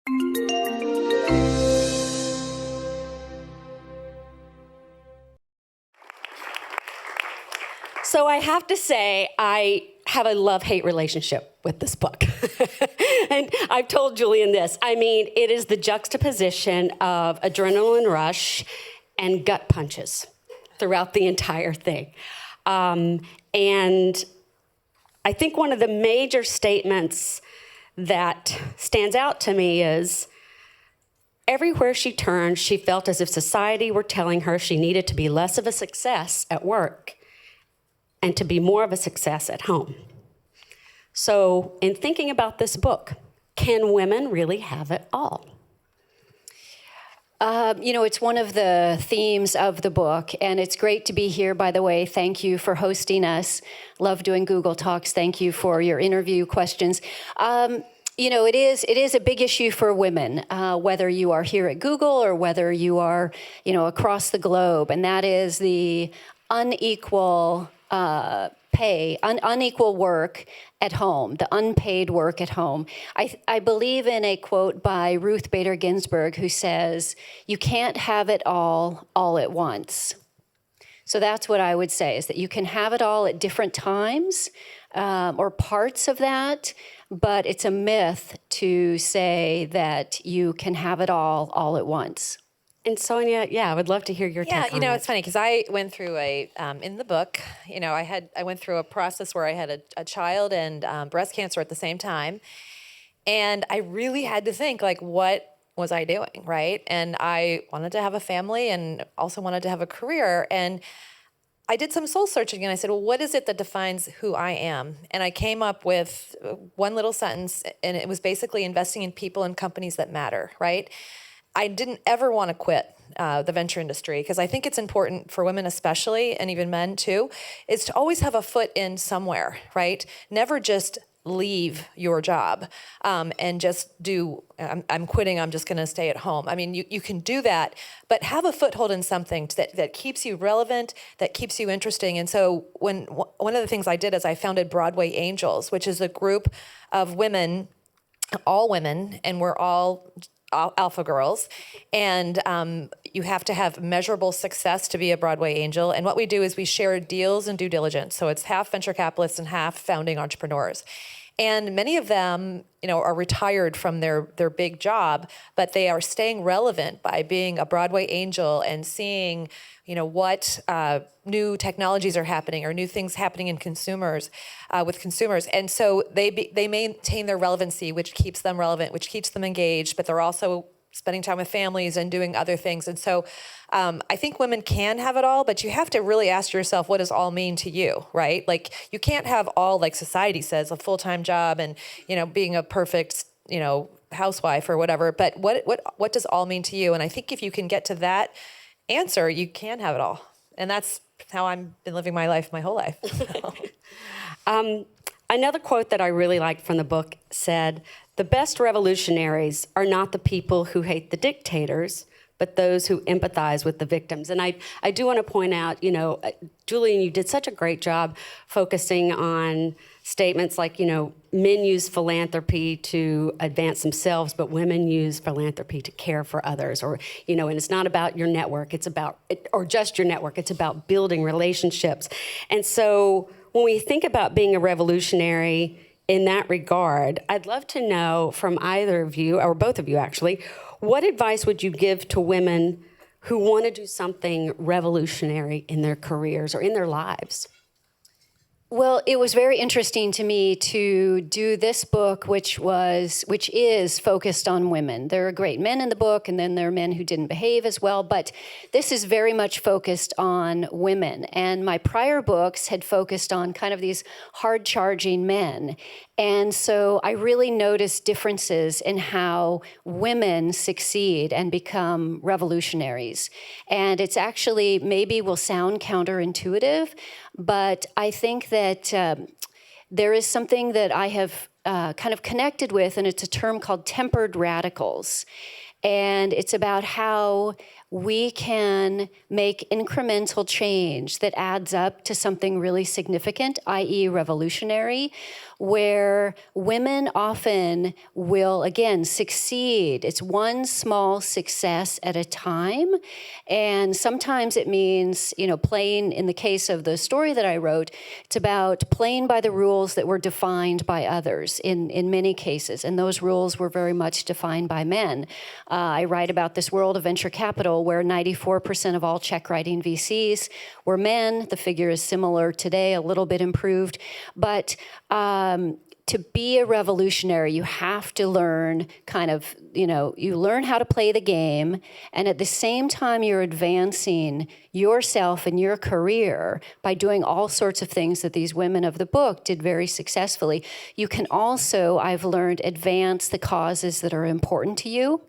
So I have to say, I have a love-hate relationship with this book. And I've told Julian this. I mean, it is the juxtaposition of adrenaline rush and gut punches throughout the entire thing. And I think one of the major statements that stands out to me is everywhere she turned, she felt as if society were telling her she needed to be less of a success at work and to be more of a success at home. So in thinking about this book, can women really have it all? It's one of the themes of the book, and it's great to be here, by the way. Thank you for hosting us. Love doing Google Talks. Thank you for your interview questions. It is a big issue for women, whether you are here at Google or whether you are, across the globe, and that is the unequal pay, unequal work at home, the unpaid work at home. I believe in a quote by Ruth Bader Ginsburg who says, "You can't have it all at once." So that's what I would say, is that you can have it all at different times or parts of that, but it's a myth to say that you can have it all at once. And Sonja, I would love to hear your take on it. It's funny because I went through in the book, I went through a process where I had a child and breast cancer at the same time. And I really had to think, what was I doing, right? And I wanted to have a family and also wanted to have a career. And I did some soul searching and I said, well, what is it that defines who I am? And I came up with one little sentence, and it was basically investing in people and companies that matter, right? I didn't ever want to quit the venture industry because I think it's important for women especially, and even men too, is to always have a foot in somewhere, right? Never just leave your job and just do, I'm quitting, I'm just going to stay at home. I mean, you can do that, but have a foothold in something that keeps you relevant, that keeps you interesting. And so one of the things I did is I founded Broadway Angels, which is a group of women, all women, and we're all alpha girls, and you have to have measurable success to be a Broadway angel. And what we do is we share deals and due diligence. So it's half venture capitalists and half founding entrepreneurs. And many of them, are retired from their big job, but they are staying relevant by being a Broadway angel and seeing, what new technologies are happening or new things happening in consumers, with consumers. And so they maintain their relevancy, which keeps them relevant, which keeps them engaged, but they're also spending time with families and doing other things. And so I think women can have it all, but you have to really ask yourself, what does all mean to you, right? You can't have all, like society says, a full-time job and, being a perfect, housewife or whatever. But what does all mean to you? And I think if you can get to that answer, you can have it all. And that's how I've been living my life my whole life. Another quote that I really liked from the book said, "The best revolutionaries are not the people who hate the dictators, but those who empathize with the victims." And I do want to point out, Julian, you did such a great job focusing on statements like, men use philanthropy to advance themselves, but women use philanthropy to care for others. Or, and it's not about your network, or just your network, it's about building relationships. And so when we think about being a revolutionary in that regard, I'd love to know from either of you, or both of you actually, what advice would you give to women who want to do something revolutionary in their careers or in their lives? Well, it was very interesting to me to do this book, which is focused on women. There are great men in the book, and then there are men who didn't behave as well, but this is very much focused on women. And my prior books had focused on kind of these hard-charging men. And so I really noticed differences in how women succeed and become revolutionaries. And it's actually maybe will sound counterintuitive, but I think that there is something that I have kind of connected with, and it's a term called tempered radicals. And it's about how we can make incremental change that adds up to something really significant, i.e. revolutionary, where women often will, again, succeed. It's one small success at a time. And sometimes it means, playing, in the case of the story that I wrote, it's about playing by the rules that were defined by others in many cases. And those rules were very much defined by men. I write about this world of venture capital where 94% of all check writing VCs were men. The figure is similar today, a little bit improved. But to be a revolutionary, you have to learn you learn how to play the game, and at the same time you're advancing yourself and your career by doing all sorts of things that these women of the book did very successfully. You can also, I've learned, advance the causes that are important to you.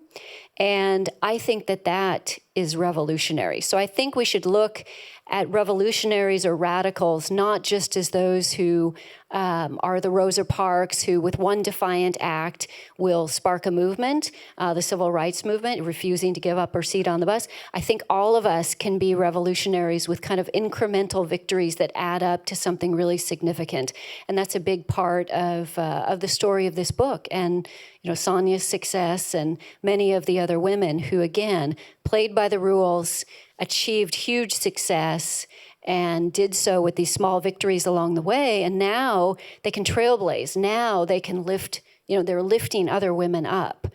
And I think that is revolutionary. So I think we should look at revolutionaries or radicals not just as those who are the Rosa Parks, who with one defiant act will spark a movement, the civil rights movement, refusing to give up her seat on the bus. I think all of us can be revolutionaries with kind of incremental victories that add up to something really significant. And that's a big part of the story of this book. And Sonja's success and many of the other women who, again, played by the rules, achieved huge success, and did so with these small victories along the way. And now they can trailblaze. Now they can lift, they're lifting other women up.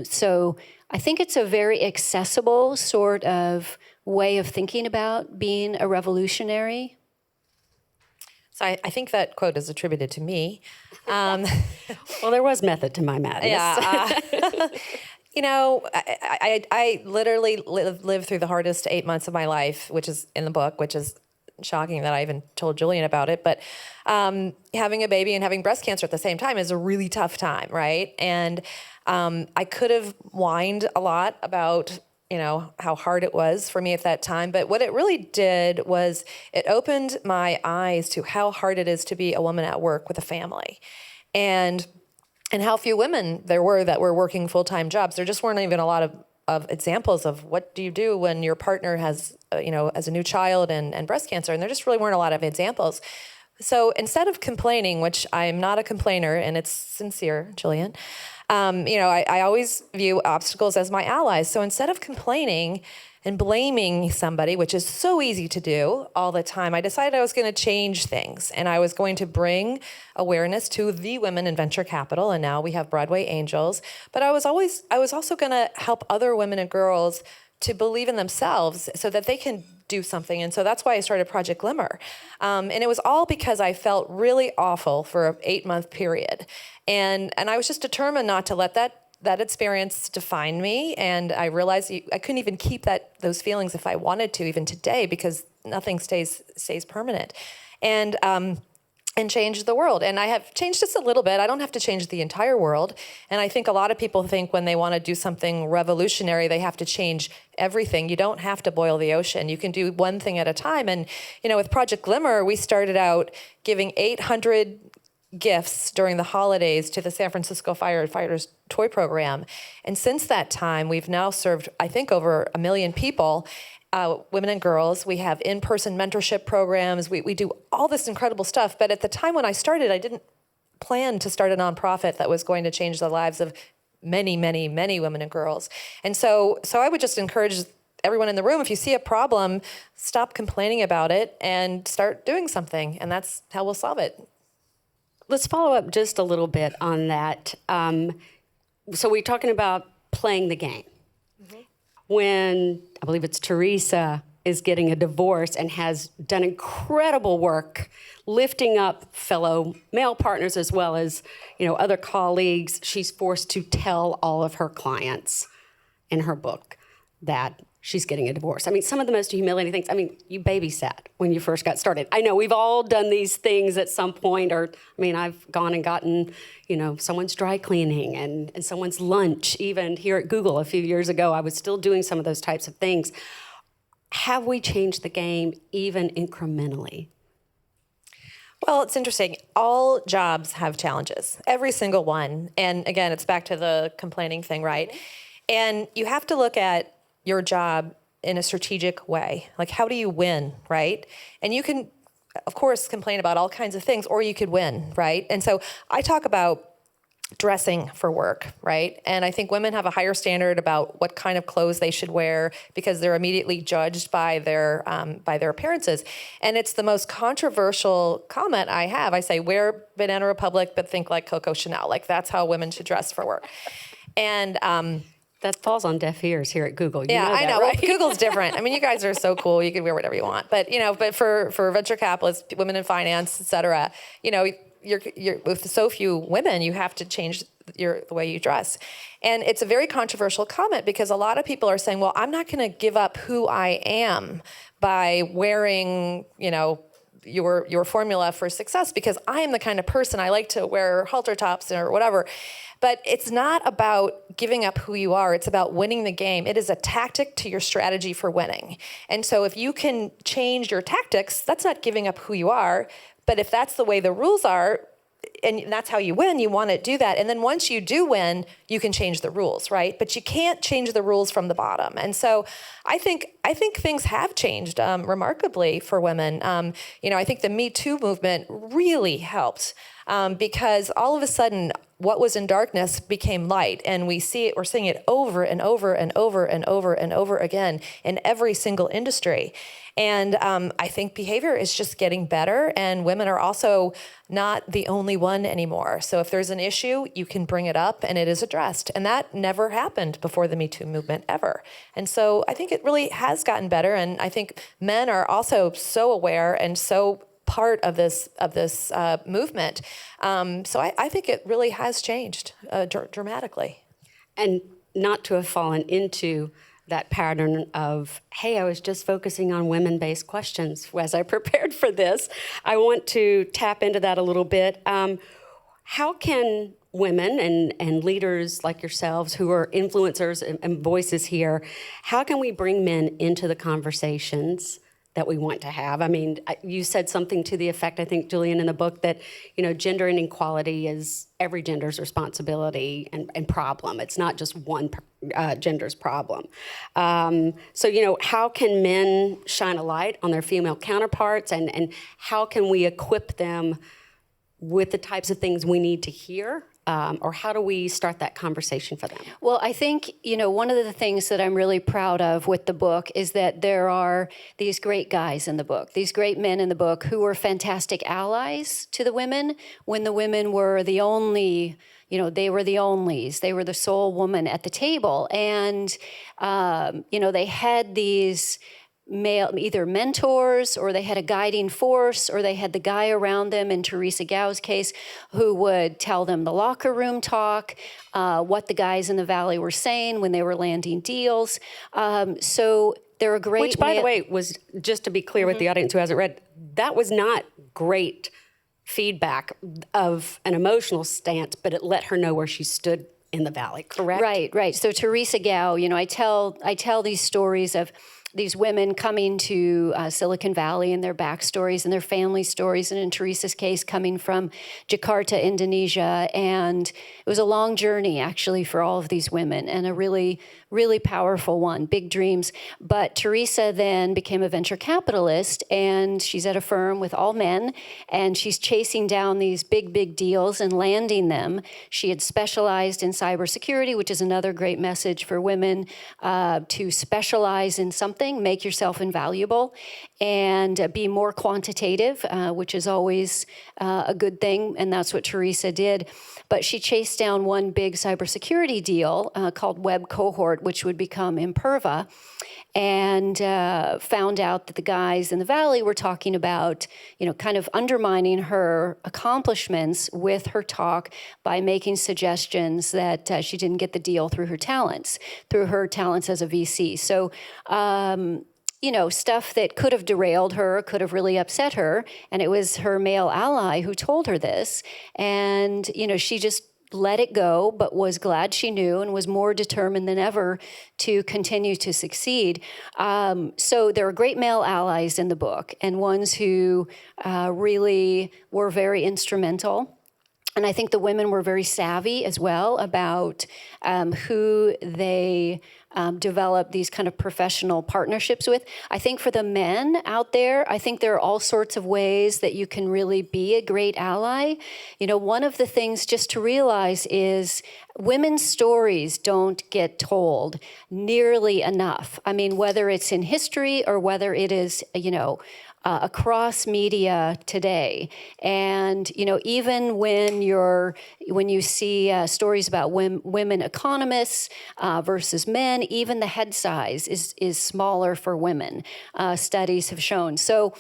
So I think it's a very accessible sort of way of thinking about being a revolutionary. So I think that quote is attributed to me. Well, there was method to my madness. Yeah. I literally lived through the hardest 8 months of my life, which is in the book, which is shocking that I even told Julian about it. But having a baby and having breast cancer at the same time is a really tough time, right? And I could have whined a lot about how hard it was for me at that time. But what it really did was it opened my eyes to how hard it is to be a woman at work with a family. And how few women there were that were working full-time jobs. There just weren't even a lot of examples of what do you do when your partner has, as a new child and breast cancer. And there just really weren't a lot of examples. So instead of complaining, which I'm not a complainer, and it's sincere, Julian, I always view obstacles as my allies. So instead of complaining and blaming somebody, which is so easy to do all the time, I decided I was going to change things. And I was going to bring awareness to the women in venture capital. And now we have Broadway Angels. But I was also going to help other women and girls to believe in themselves so that they can do something. And so that's why I started Project Glimmer. And it was all because I felt really awful for an 8-month period. And I was just determined not to let that experience define me. And I realized I couldn't even keep those feelings if I wanted to, even today, because nothing stays permanent. And change the world. And I have changed just a little bit. I don't have to change the entire world. And I think a lot of people think when they want to do something revolutionary, they have to change everything. You don't have to boil the ocean. You can do one thing at a time. And, with Project Glimmer, we started out giving 800 gifts during the holidays to the San Francisco Firefighters Toy Program. And since that time, we've now served, I think, over 1 million people. Women and girls. We have in-person mentorship programs. We do all this incredible stuff. But at the time when I started, I didn't plan to start a nonprofit that was going to change the lives of many, many, many women and girls. And so I would just encourage everyone in the room, if you see a problem, stop complaining about it and start doing something. And that's how we'll solve it. Let's follow up just a little bit on that. So we're talking about playing the game. When, I believe it's Teresa, is getting a divorce and has done incredible work lifting up fellow male partners as well as, other colleagues, she's forced to tell all of her clients in her book that she's getting a divorce. I mean, some of the most humiliating things. I mean, you babysat when you first got started. I know we've all done these things at some point, I've gone and gotten, someone's dry cleaning and someone's lunch. Even here at Google a few years ago, I was still doing some of those types of things. Have we changed the game even incrementally? Well, it's interesting. All jobs have challenges, every single one. And again, it's back to the complaining thing, right? And you have to look at your job in a strategic way. Like, how do you win, right? And you can, of course, complain about all kinds of things, or you could win, right? And so I talk about dressing for work, right? And I think women have a higher standard about what kind of clothes they should wear because they're immediately judged by their appearances. And it's the most controversial comment I have. I say, wear Banana Republic, but think like Coco Chanel. Like, that's how women should dress for work. And that falls on deaf ears here at Google. You yeah, know that, I know. right? Well, Google's different. I mean, you guys are so cool. You can wear whatever you want. But, but for venture capitalists, women in finance, et cetera, you're with so few women, you have to change the way you dress. And it's a very controversial comment because a lot of people are saying, well, I'm not going to give up who I am by wearing, your formula for success because I am the kind of person I like to wear halter tops or whatever. But it's not about giving up who you are. It's about winning the game. It is a tactic to your strategy for winning. And so if you can change your tactics, that's not giving up who you are. But if that's the way the rules are, and that's how you win, you want to do that. And then once you do win, you can change the rules, right? But you can't change the rules from the bottom. And so I think things have changed remarkably for women. I think the Me Too movement really helped because all of a sudden, what was in darkness became light, and we're seeing it over and over and over and over and over again in every single industry. And I think behavior is just getting better, and women are also not the only one anymore. So if there's an issue, you can bring it up and it is addressed. And that never happened before the Me Too movement ever. And so I think it really has gotten better, and I think men are also so aware and so part of this movement. So I think it really has changed dramatically. And not to have fallen into that pattern of, hey, I was just focusing on women-based questions as I prepared for this. I want to tap into that a little bit. How can women and leaders like yourselves who are influencers and voices here, how can we bring men into the conversations that we want to have? I mean, you said something to the effect, I think, Julian, in the book that, gender inequality is every gender's responsibility and problem. It's not just one gender's problem. So, how can men shine a light on their female counterparts, and how can we equip them with the types of things we need to hear? Or how do we start that conversation for them? Well, I think, one of the things that I'm really proud of with the book is that there are these great guys in the book, these great men in the book who were fantastic allies to the women when the women were the only, they were the onlys. They were the sole woman at the table. And, they had these male, either mentors, or they had a guiding force, or they had the guy around them, in Teresa Gao's case, who would tell them the locker room talk, what the guys in the Valley were saying when they were landing deals. So they're a great... Which, by the way, was, just to be clear with the audience who hasn't read, that was not great feedback of an emotional stance, but it let her know where she stood in the Valley, correct? Right. So Teresa Gao, I tell these stories of these women coming to Silicon Valley and their backstories and their family stories, and in Teresa's case, coming from Jakarta, Indonesia. And it was a long journey, actually, for all of these women, and a really, really powerful one, big dreams. But Teresa then became a venture capitalist, and she's at a firm with all men, and she's chasing down these big, big deals and landing them. She had specialized in cybersecurity, which is another great message for women, to specialize in something, make yourself invaluable, and be more quantitative, which is always a good thing, and that's what Teresa did. But she chased down one big cybersecurity deal called Web Cohort, which would become Imperva, and found out that the guys in the Valley were talking about, kind of undermining her accomplishments with her talk by making suggestions that she didn't get the deal through her talents as a VC. So, stuff that could have derailed her, could have really upset her. And it was her male ally who told her this. And, she just let it go, but was glad she knew and was more determined than ever to continue to succeed. So there are great male allies in the book, and ones who really were very instrumental. And I think the women were very savvy as well about who they develop these kind of professional partnerships with. I think for the men out there, I think there are all sorts of ways that you can really be a great ally. You know, one of the things just to realize is women's stories don't get told nearly enough. I mean, whether it's in history or whether it is, across media today. And, even when you see stories about women economists versus men, even the head size is smaller for women, studies have shown. So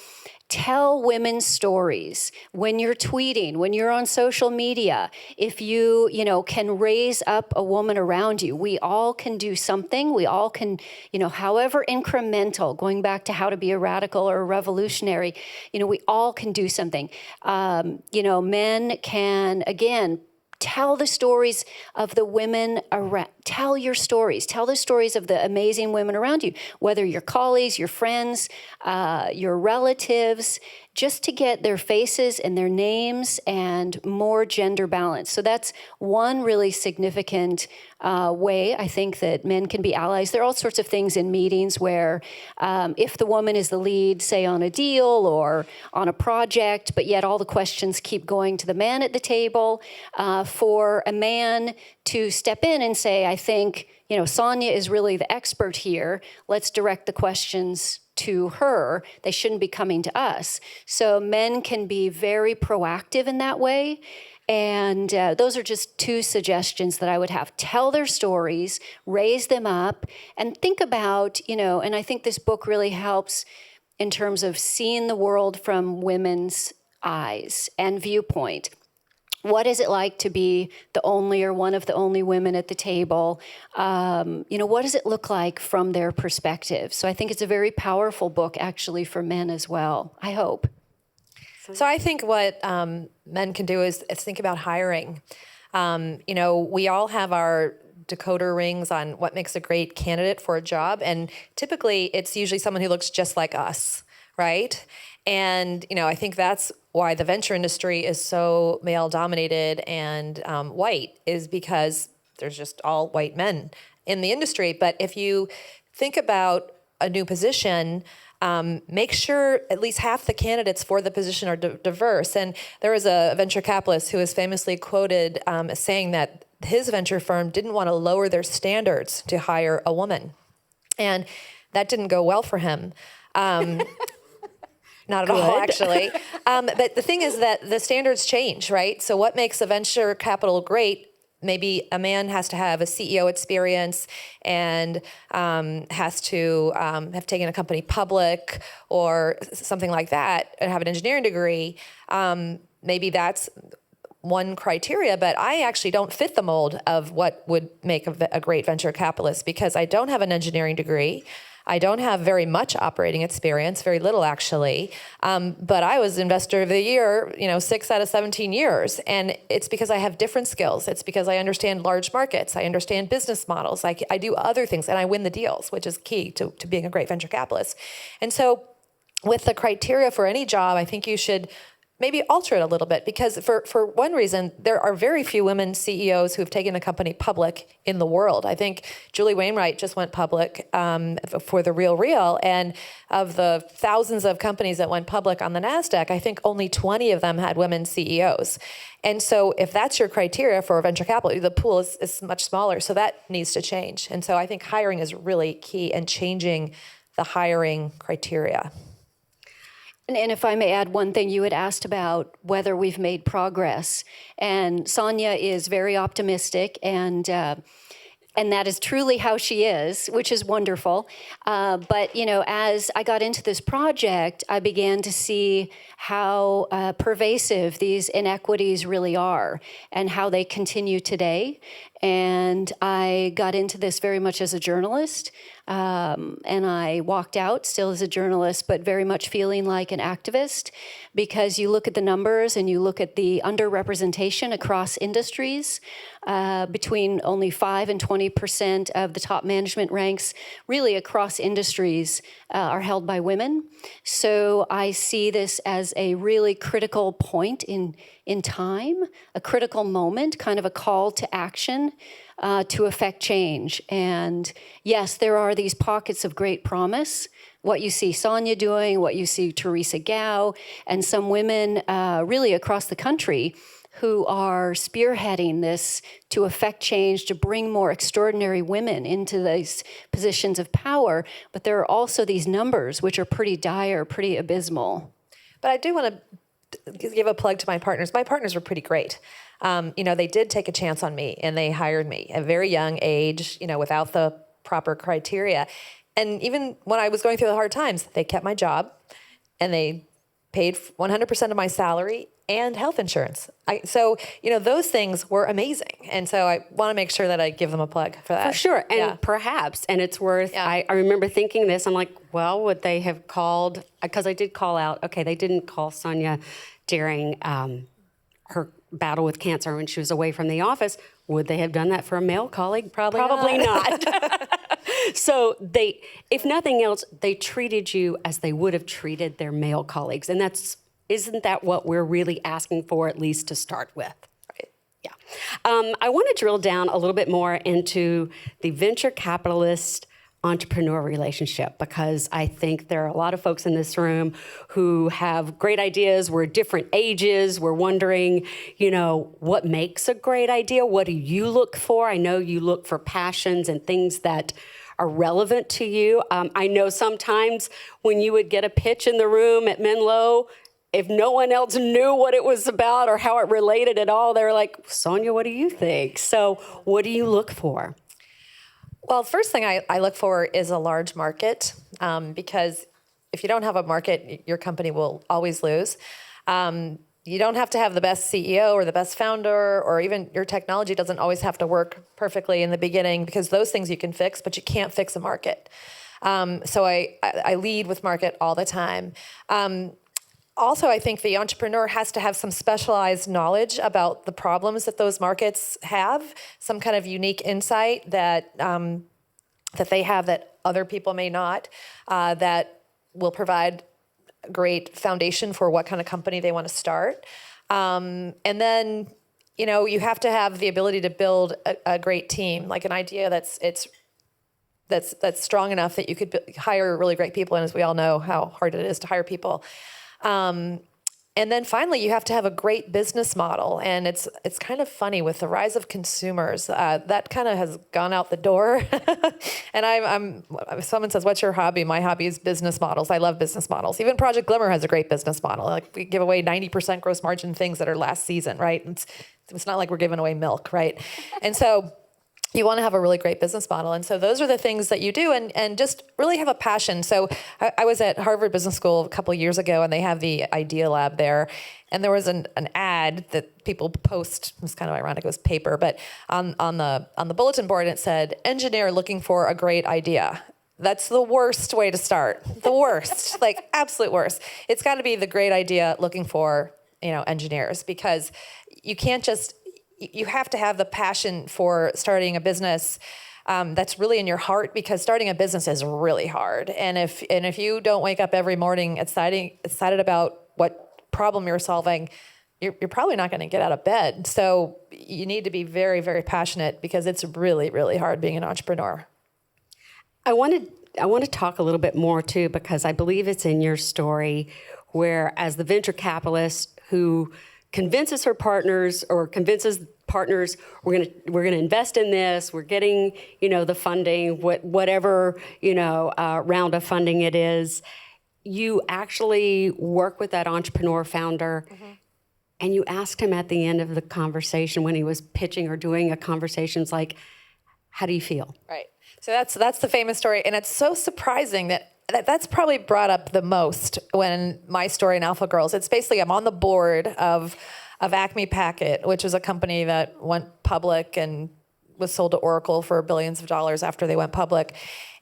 tell women's stories when you're tweeting, when you're on social media. If you can raise up a woman around you, we all can do something. We all can, however incremental, going back to how to be a radical or a revolutionary, we all can do something. Men can, again, tell the stories of the women around. Tell your stories. Tell the stories of the amazing women around you, whether your colleagues, your friends, your relatives, just to get their faces and their names and more gender balance. So that's one really significant way I think that men can be allies. There are all sorts of things in meetings where if the woman is the lead, say on a deal or on a project, but yet all the questions keep going to the man at the table, for a man to step in and say, I think, Sonja is really the expert here. Let's direct the questions to her. They shouldn't be coming to us. So men can be very proactive in that way. And those are just two suggestions that I would have. Tell their stories, raise them up, and think about, and I think this book really helps in terms of seeing the world from women's eyes and viewpoint. What is it like to be the only or one of the only women at the table? What does it look like from their perspective? So I think it's a very powerful book, actually, for men as well, I hope. So I think what men can do is think about hiring. We all have our decoder rings on what makes a great candidate for a job, and typically it's usually someone who looks just like us, right? And, I think that's why the venture industry is so male-dominated and white, is because there's just all white men in the industry. But if you think about a new position, make sure at least half the candidates for the position are diverse. And there was a venture capitalist who is famously quoted as saying that his venture firm didn't want to lower their standards to hire a woman. And that didn't go well for him. Not at all, actually. But the thing is that the standards change, right? So what makes a venture capital great? Maybe a man has to have a CEO experience and has to have taken a company public or something like that, and have an engineering degree. Maybe that's one criteria, but I actually don't fit the mold of what would make a great venture capitalist, because I don't have an engineering degree. I don't have very much operating experience, very little actually, but I was Investor of the Year, 6 out of 17 years. And it's because I have different skills. It's because I understand large markets. I understand business models. I do other things, and I win the deals, which is key to being a great venture capitalist. And so with the criteria for any job, I think you should maybe alter it a little bit, because for one reason, there are very few women CEOs who have taken a company public in the world. I think Julie Wainwright just went public for The Real, and of the thousands of companies that went public on the NASDAQ, I think only 20 of them had women CEOs. And so if that's your criteria for venture capital, the pool is much smaller, so that needs to change. And so I think hiring is really key, and changing the hiring criteria. And if I may add one thing, you had asked about whether we've made progress. And Sonja is very optimistic, and that is truly how she is, which is wonderful. But, as I got into this project, I began to see how pervasive these inequities really are and how they continue today. And I got into this very much as a journalist, and I walked out still as a journalist, but very much feeling like an activist, because you look at the numbers and you look at the underrepresentation across industries. Between only 5 and 20% of the top management ranks, really across industries, are held by women. So I see this as a really critical point in in time, a critical moment, kind of a call to action to affect change. And yes, there are these pockets of great promise. What you see Sonja doing, what you see Teresa Gao, and some women really across the country who are spearheading this to affect change, to bring more extraordinary women into these positions of power. But there are also these numbers which are pretty dire, pretty abysmal. But I do want to give a plug to my partners. My partners were pretty great. They did take a chance on me, and they hired me at a very young age, without the proper criteria. And even when I was going through the hard times, they kept my job, and they paid 100% of my salary and health insurance. So those things were amazing. And so I want to make sure that I give them a plug for that. For sure. And perhaps, and it's worth, I remember thinking this, I'm like, well, would they have called, because I did call out, okay, they didn't call Sonja during her battle with cancer when she was away from the office. Would they have done that for a male colleague? Probably not. So they, if nothing else, they treated you as they would have treated their male colleagues. And isn't that what we're really asking for, at least to start with? Right. Yeah. I want to drill down a little bit more into the venture capitalist entrepreneur relationship, because I think there are a lot of folks in this room who have great ideas. We're different ages. We're wondering, what makes a great idea? What do you look for? I know you look for passions and things that are relevant to you. I know sometimes when you would get a pitch in the room at Menlo, if no one else knew what it was about or how it related at all, they're like, Sonja, what do you think? So what do you look for? Well, first thing I look for is a large market, because if you don't have a market, your company will always lose. You don't have to have the best CEO or the best founder, or even your technology doesn't always have to work perfectly in the beginning, because those things you can fix, but you can't fix a market. So I lead with market all the time. Also, I think the entrepreneur has to have some specialized knowledge about the problems that those markets have, some kind of unique insight that they have that other people may not, that will provide a great foundation for what kind of company they want to start. And then, you have to have the ability to build a great team, like an idea that's strong enough that you could hire really great people. And as we all know how hard it is to hire people. And then finally, you have to have a great business model. And it's kind of funny with the rise of consumers, that kind of has gone out the door. And if someone says, what's your hobby? My hobby is business models. I love business models. Even Project Glimmer has a great business model. Like, we give away 90% gross margin things that are last season, right? It's not like we're giving away milk, right? And so you want to have a really great business model. And so those are the things that you do, and just really have a passion. So I was at Harvard Business School a couple of years ago, and they have the Idea Lab there. And there was an ad that people post. It was kind of ironic. It was paper, but on the bulletin board, it said, engineer looking for a great idea. That's the worst way to start. The worst, like absolute worst. It's got to be the great idea looking for, engineers, because you can't just, you have to have the passion for starting a business that's really in your heart, because starting a business is really hard. And if you don't wake up every morning excited about what problem you're solving, you're probably not going to get out of bed. So you need to be very, very passionate, because it's really, really hard being an entrepreneur. I want to talk a little bit more too, because I believe it's in your story where, as the venture capitalist who convinces her partners, or convinces partners, we're gonna invest in this, we're getting the funding, whatever round of funding it is, you actually work with that entrepreneur founder. Mm-hmm. And you asked him at the end of the conversation, when he was pitching or doing a conversation, it's like, how do you feel? Right. So that's the famous story, and it's so surprising that's probably brought up the most when my story in Alpha Girls. It's basically, I'm on the board of Acme Packet, which was a company that went public and was sold to Oracle for billions of dollars after they went public.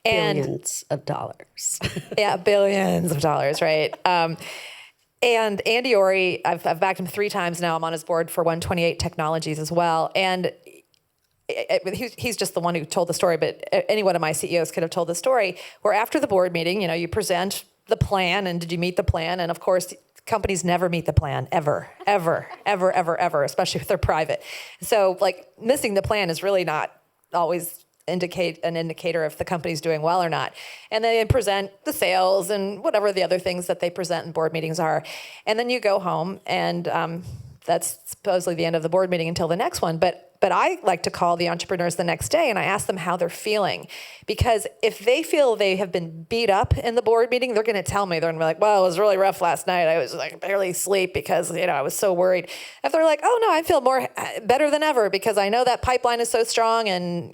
And billions of dollars. Yeah, billions of dollars, right? And Andy Ori, I've backed him 3 times now. I'm on his board for 128 Technologies as well. And he's just the one who told the story, but any one of my CEOs could have told the story, where after the board meeting, you present the plan, and did you meet the plan? And of course, companies never meet the plan, ever, ever, ever, ever, ever, especially if they're private. So like missing the plan is really not always an indicator if the company's doing well or not. And they present the sales and whatever the other things that they present in board meetings are. And then you go home and that's supposedly the end of the board meeting until the next one. But I like to call the entrepreneurs the next day and I ask them how they're feeling. Because if they feel they have been beat up in the board meeting, they're going to tell me. They're going to be like, well, it was really rough last night. I was like barely asleep because, I was so worried. If they're like, oh no, I feel better than ever because I know that pipeline is so strong and,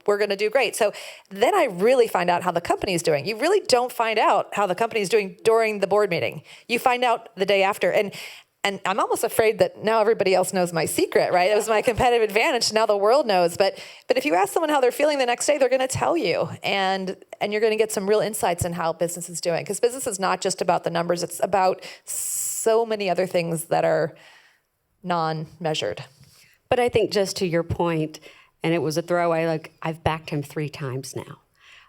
we're going to do great. So then I really find out how the company is doing. You really don't find out how the company is doing during the board meeting. You find out the day after. And I'm almost afraid that now everybody else knows my secret, right? It was my competitive advantage. Now the world knows. But if you ask someone how they're feeling the next day, they're going to tell you. And you're going to get some real insights in how business is doing. Because business is not just about the numbers. It's about so many other things that are non-measured. But I think just to your point, and it was a throwaway, I've backed him 3 times now.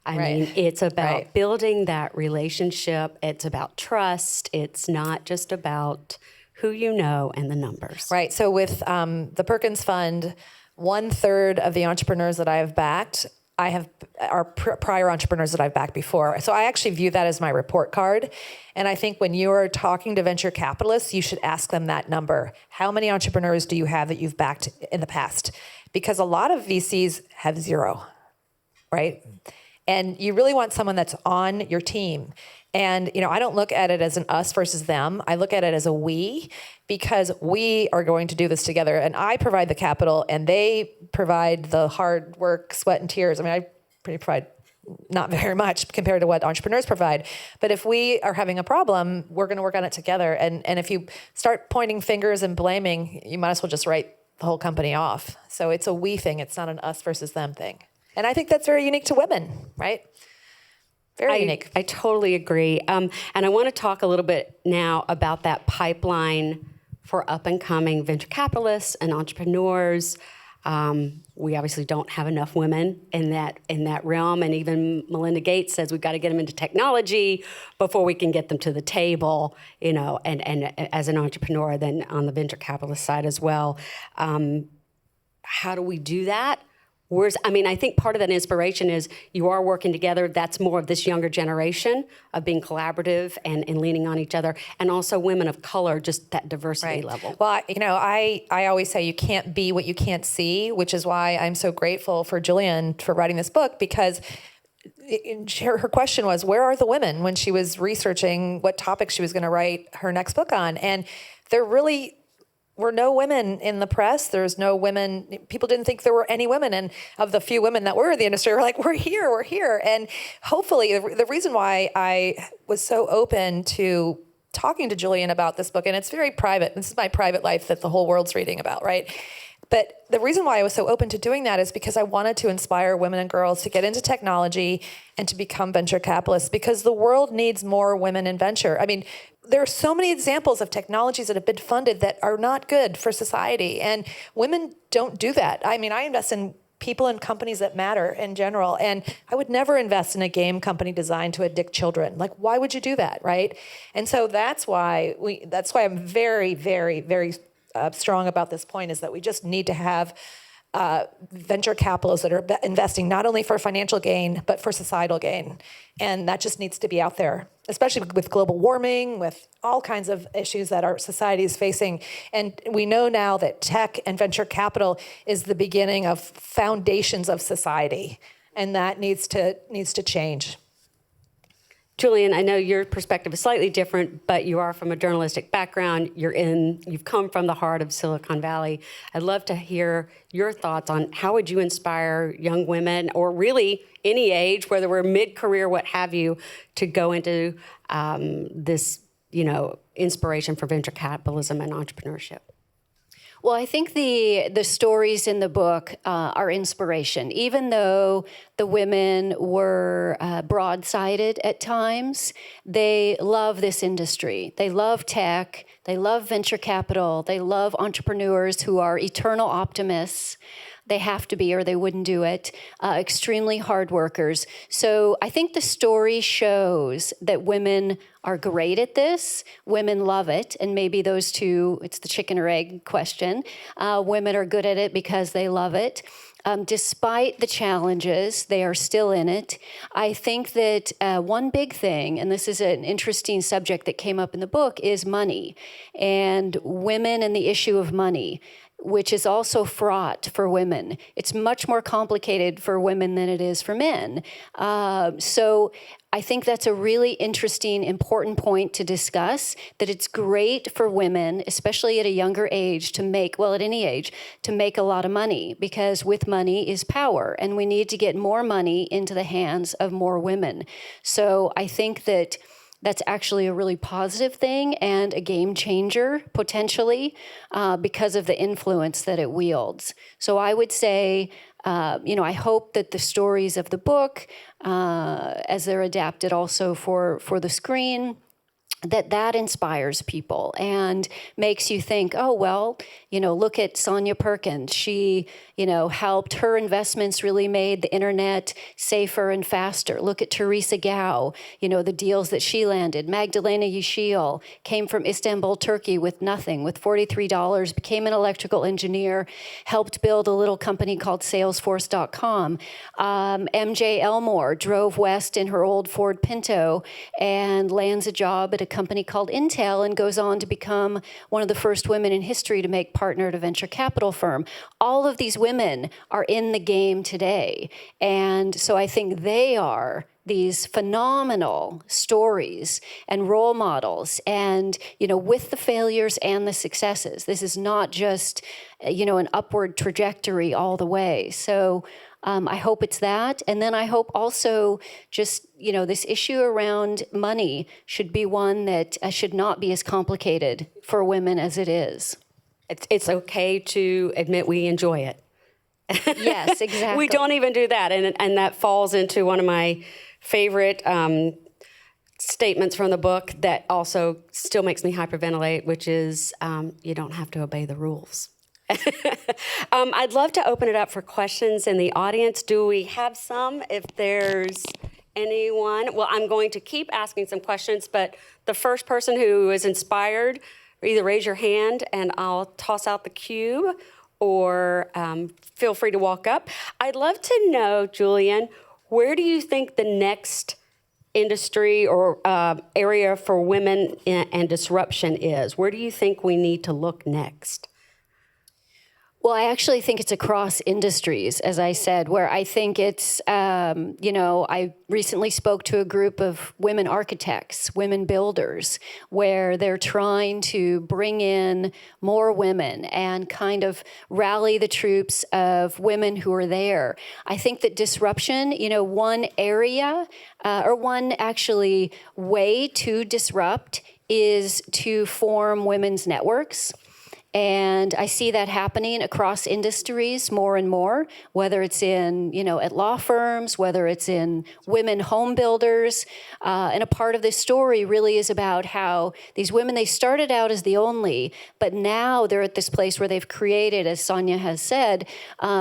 I mean, it's about building that relationship. It's about trust. It's not just about who you know and the numbers. Right. So with the Perkins Fund, 1/3 of the entrepreneurs that I have backed, are prior entrepreneurs that I've backed before. So I actually view that as my report card. And I think when you're talking to venture capitalists, you should ask them that number. How many entrepreneurs do you have that you've backed in the past? Because a lot of VCs have 0, right? And you really want someone that's on your team. And, I don't look at it as an us versus them. I look at it as a we, because we are going to do this together. And I provide the capital and they provide the hard work, sweat, and tears. I mean, I provide not very much compared to what entrepreneurs provide. But if we are having a problem, we're going to work on it together. And if you start pointing fingers and blaming, you might as well just write the whole company off. So it's a we thing. It's not an us versus them thing. And I think that's very unique to women, right? Very unique. I totally agree. And I want to talk a little bit now about that pipeline for up-and-coming venture capitalists and entrepreneurs. We obviously don't have enough women in that realm, and even Melinda Gates says we've got to get them into technology before we can get them to the table, and as an entrepreneur, then on the venture capitalist side as well. How do we do that? I think part of that inspiration is you are working together. That's more of this younger generation of being collaborative and leaning on each other. And also women of color, just that diversity level. Well, I always say you can't be what you can't see, which is why I'm so grateful for Julian for writing this book, because her question was, where are the women, when she was researching what topic she was going to write her next book on. And there really were no women in the press. There's no women. People didn't think there were any women. And of the few women that were in the industry, were like, we're here. And hopefully the reason why I was so open to talking to Julian about this book, and it's very private. This is my private life that the whole world's reading about, right? But the reason why I was so open to doing that is because I wanted to inspire women and girls to get into technology and to become venture capitalists, because the world needs more women in venture. I mean, there are so many examples of technologies that have been funded that are not good for society, and women don't do that. I mean, I invest in people and companies that matter in general, and I would never invest in a game company designed to addict children. Like, why would you do that, right? And so that's why I'm very, very, very strong about this point, is that we just need to have venture capitalists that are investing not only for financial gain, but for societal gain. And that just needs to be out there, especially with global warming, with all kinds of issues that our society is facing. And we know now that tech and venture capital is the beginning of foundations of society. And that needs to change. Julian, I know your perspective is slightly different, but you are from a journalistic background. You've come from the heart of Silicon Valley. I'd love to hear your thoughts on how would you inspire young women, or really any age, whether we're mid-career, what have you, to go into this, inspiration for venture capitalism and entrepreneurship. Well, I think the stories in the book are inspiration. Even though the women were broad-sided at times, they love this industry. They love tech. They love venture capital. They love entrepreneurs who are eternal optimists. They have to be, or they wouldn't do it. Extremely hard workers. So I think the story shows that women are great at this. Women love it. And maybe those two, it's the chicken or egg question. Women are good at it because they love it. Despite the challenges, they are still in it. I think that one big thing, and this is an interesting subject that came up in the book, is money and women and the issue of money, which is also fraught for women. It's much more complicated for women than it is for men. So I think that's a really interesting, important point to discuss, that it's great for women, especially at a younger age, to make, well, at any age, to make a lot of money, because with money is power, and we need to get more money into the hands of more women. So I think that that's actually a really positive thing and a game changer, potentially, because of the influence that it wields. So I would say, I hope that the stories of the book, as they're adapted also for the screen, that inspires people and makes you think, oh, well, look at Sonja Perkins. She, helped, her investments really made the internet safer and faster. Look at Teresa Gao, the deals that she landed. Magdalena Yeşil came from Istanbul, Turkey with nothing, with $43, became an electrical engineer, helped build a little company called Salesforce.com. MJ Elmore drove west in her old Ford Pinto and lands a job at a company called Intel and goes on to become one of the first women in history to make partner at a venture capital firm. All of these women are in the game today. And so I think they are these phenomenal stories and role models, and, with the failures and the successes. This is not just, an upward trajectory all the way. So I hope it's that. And then I hope also just, this issue around money should be one that should not be as complicated for women as it is. It's okay to admit we enjoy it. Yes, exactly. We don't even do that. And that falls into one of my favorite statements from the book that also still makes me hyperventilate, which is you don't have to obey the rules. I'd love to open it up for questions in the audience. Do we have some? If there's anyone. Well, I'm going to keep asking some questions, but the first person who is inspired, either raise your hand and I'll toss out the cube, or feel free to walk up. I'd love to know, Julian, where do you think the next industry or area for women and disruption is? Where do you think we need to look next? Well, I actually think it's across industries, as I said, where I think it's, I recently spoke to a group of women architects, women builders, where they're trying to bring in more women and kind of rally the troops of women who are there. I think that disruption, one area or one actually way to disrupt is to form women's networks. And I see that happening across industries more and more, whether it's in, at law firms, whether it's in women home builders. And a part of this story really is about how these women, they started out as the only, but now they're at this place where they've created, as Sonja has said,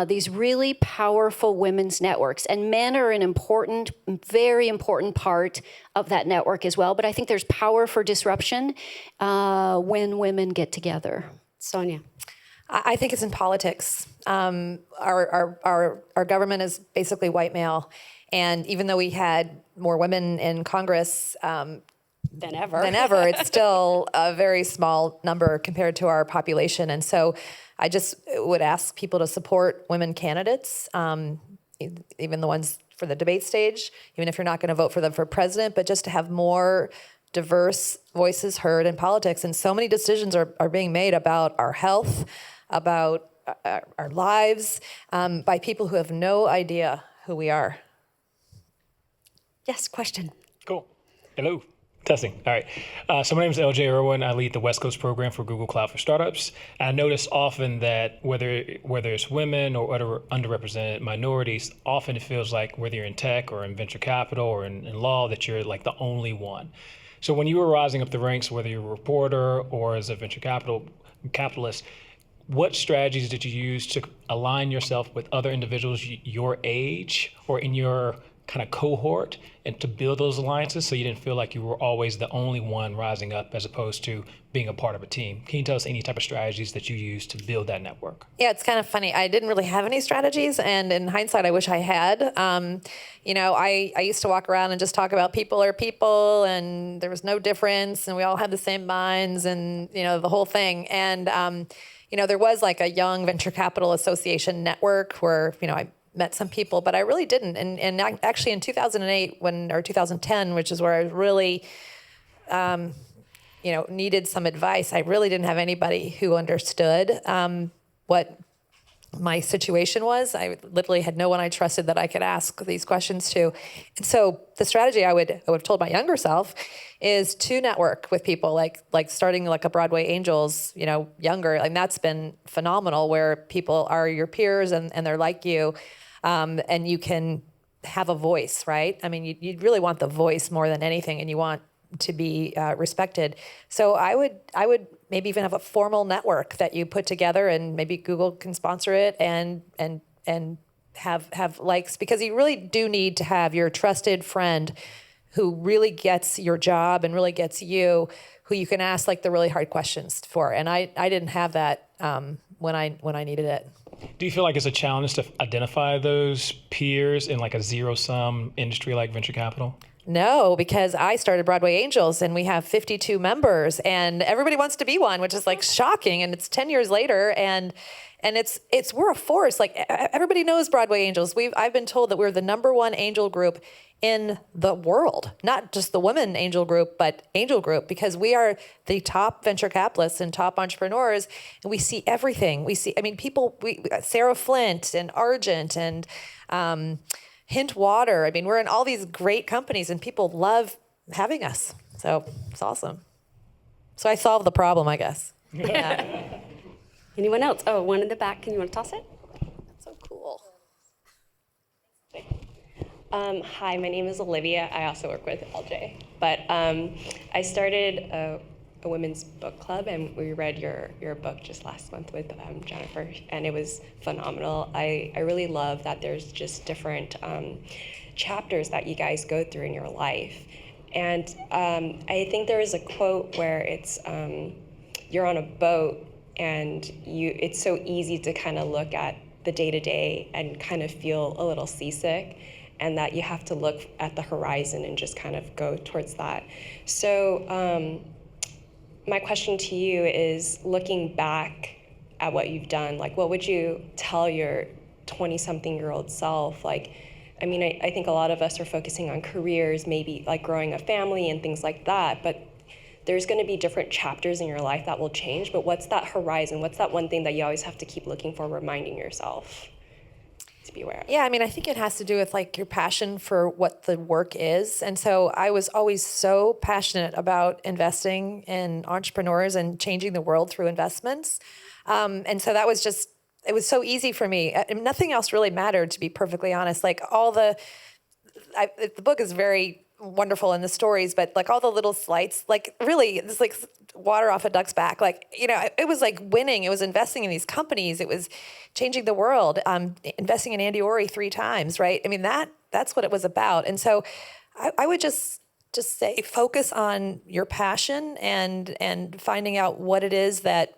these really powerful women's networks. And men are an important, very important part of that network as well. But I think there's power for disruption when women get together. Sonja. I think it's in politics. Our government is basically white male, and even though we had more women in Congress than ever, it's still a very small number compared to our population. And so, I just would ask people to support women candidates, even the ones for the debate stage, even if you're not going to vote for them for president, but just to have more diverse voices heard in politics. And so many decisions are being made about our health, about our lives, by people who have no idea who we are. Yes, question. Cool. Hello. Testing. All right. So my name is LJ Irwin. I lead the West Coast program for Google Cloud for Startups. And I notice often that whether it's women or other underrepresented minorities, often it feels like whether you're in tech or in venture capital or in law, that you're like the only one. So when you were rising up the ranks, whether you're a reporter or as a venture capitalist, what strategies did you use to align yourself with other individuals your age or in your kind of cohort and to build those alliances so you didn't feel like you were always the only one rising up as opposed to being a part of a team? Can you tell us any type of strategies that you used to build that network? Yeah, it's kind of funny. I didn't really have any strategies, and in hindsight, I wish I had. I used to walk around and just talk about people are people, and there was no difference, and we all had the same minds, and the whole thing. And there was like a Young Venture Capital Association network where I met some people, but I really didn't. And actually, in 2008 or 2010, which is where I really needed some advice, I really didn't have anybody who understood what my situation was. I literally had no one I trusted that I could ask these questions to. And so the strategy I would have told my younger self is to network with people, like starting like a Broadway Angels, younger. And that's been phenomenal, where people are your peers and they're like you, and you can have a voice, right? I mean, you really want the voice more than anything, and you want to be respected. So I would maybe even have a formal network that you put together, and maybe Google can sponsor it and have likes, because you really do need to have your trusted friend who really gets your job and really gets you, who you can ask like the really hard questions for. And I didn't have that when I needed it. Do you feel like it's a challenge to identify those peers in like a zero-sum industry like venture capital? No, because I started Broadway Angels and we have 52 members and everybody wants to be one, which is like shocking. And it's 10 years later and we're a force. Like everybody knows Broadway Angels. I've been told that we're the #1 angel group in the world, not just the women angel group, but angel group, because we are the top venture capitalists and top entrepreneurs, and we see everything. Sarah Flint and Argent and Hint Water. I mean, we're in all these great companies, and people love having us. So it's awesome. So I solved the problem, I guess. Yeah. Anyone else? Oh, one in the back. Can you want to toss it? That's so cool. Hi, my name is Olivia. I also work with LJ. But I started a women's book club, and we read your book just last month with Jennifer, and it was phenomenal. I really love that there's just different chapters that you guys go through in your life. And I think there is a quote where it's, you're on a boat, and it's so easy to kind of look at the day-to-day and kind of feel a little seasick, and that you have to look at the horizon and just kind of go towards that. So my question to you is, looking back at what you've done, like what would you tell your 20-something-year-old self? Like, I mean, I think a lot of us are focusing on careers, maybe like growing a family and things like that, but there's gonna be different chapters in your life that will change, but what's that horizon? What's that one thing that you always have to keep looking for, reminding yourself to be aware of? Yeah, I mean, I think it has to do with like your passion for what the work is. And so I was always so passionate about investing in entrepreneurs and changing the world through investments. And so that was just, it was so easy for me. Nothing else really mattered, to be perfectly honest. Like the book is very wonderful in the stories, but like all the little slights, like really, it's like water off a duck's back. Like, it was like winning. It was investing in these companies. It was changing the world. Investing in Andy Ory 3 times, right? I mean, that's what it was about. And so I would just say, focus on your passion and finding out what it is that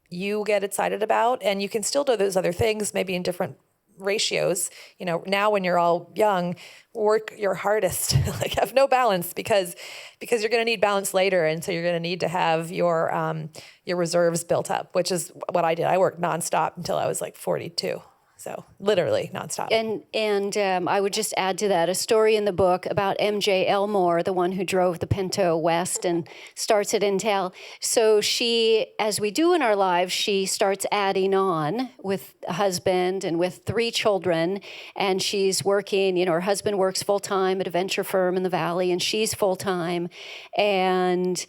you get excited about. And you can still do those other things, maybe in different ratios. Now when you're all young, work your hardest, like have no balance, because you're going to need balance later. And so you're going to need to have your reserves built up, which is what I did. I worked nonstop until I was like 42. So literally nonstop. And I would just add to that a story in the book about MJ Elmore, the one who drove the Pinto west and starts at Intel. So she, as we do in our lives, she starts adding on with a husband and with 3 children. And she's working, her husband works full-time at a venture firm in the Valley, and she's full-time. And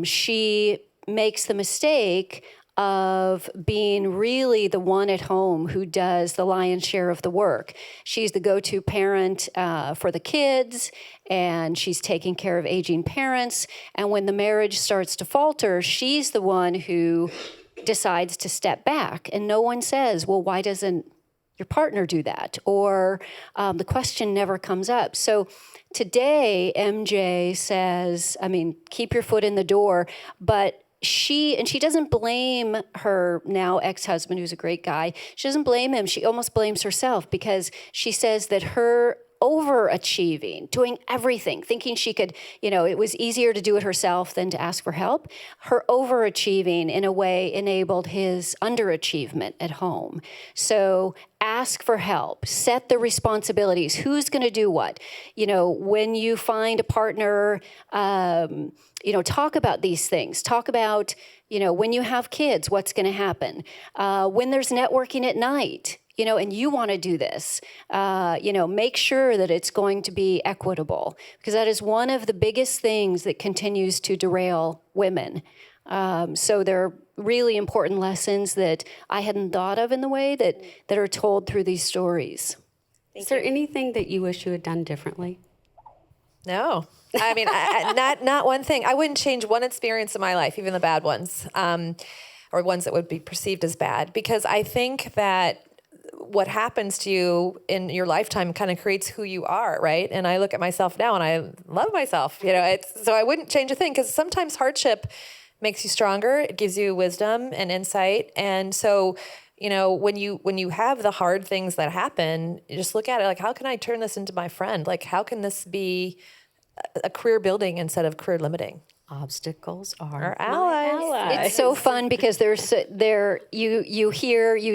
she makes the mistake of being really the one at home who does the lion's share of the work. She's the go-to parent for the kids, and she's taking care of aging parents. And when the marriage starts to falter, she's the one who decides to step back, and no one says, well, why doesn't your partner do that? Or the question never comes up. So today, MJ says, I mean, keep your foot in the door, but she doesn't blame her now ex-husband, who's a great guy. She doesn't blame him. She almost blames herself, because she says that her overachieving, doing everything, thinking she could, it was easier to do it herself than to ask for help. Her overachieving, in a way, enabled his underachievement at home. So ask for help, set the responsibilities. Who's going to do what? When you find a partner, talk about these things. Talk about, when you have kids, what's going to happen. When there's networking at night, and you want to do this, make sure that it's going to be equitable, because that is one of the biggest things that continues to derail women. So there are really important lessons that I hadn't thought of in the way that are told through these stories. Is there anything that you wish you had done differently? No. I mean, not one thing. I wouldn't change one experience in my life, even the bad ones, or ones that would be perceived as bad, because I think that what happens to you in your lifetime kind of creates who you are, right? And I look at myself now and I love myself. So I wouldn't change a thing, because sometimes hardship makes you stronger. It gives you wisdom and insight. And so, when you have the hard things that happen, you just look at it like, how can I turn this into my friend? Like, how can this be a career building instead of career limiting? Obstacles are Our allies. It's so fun, because you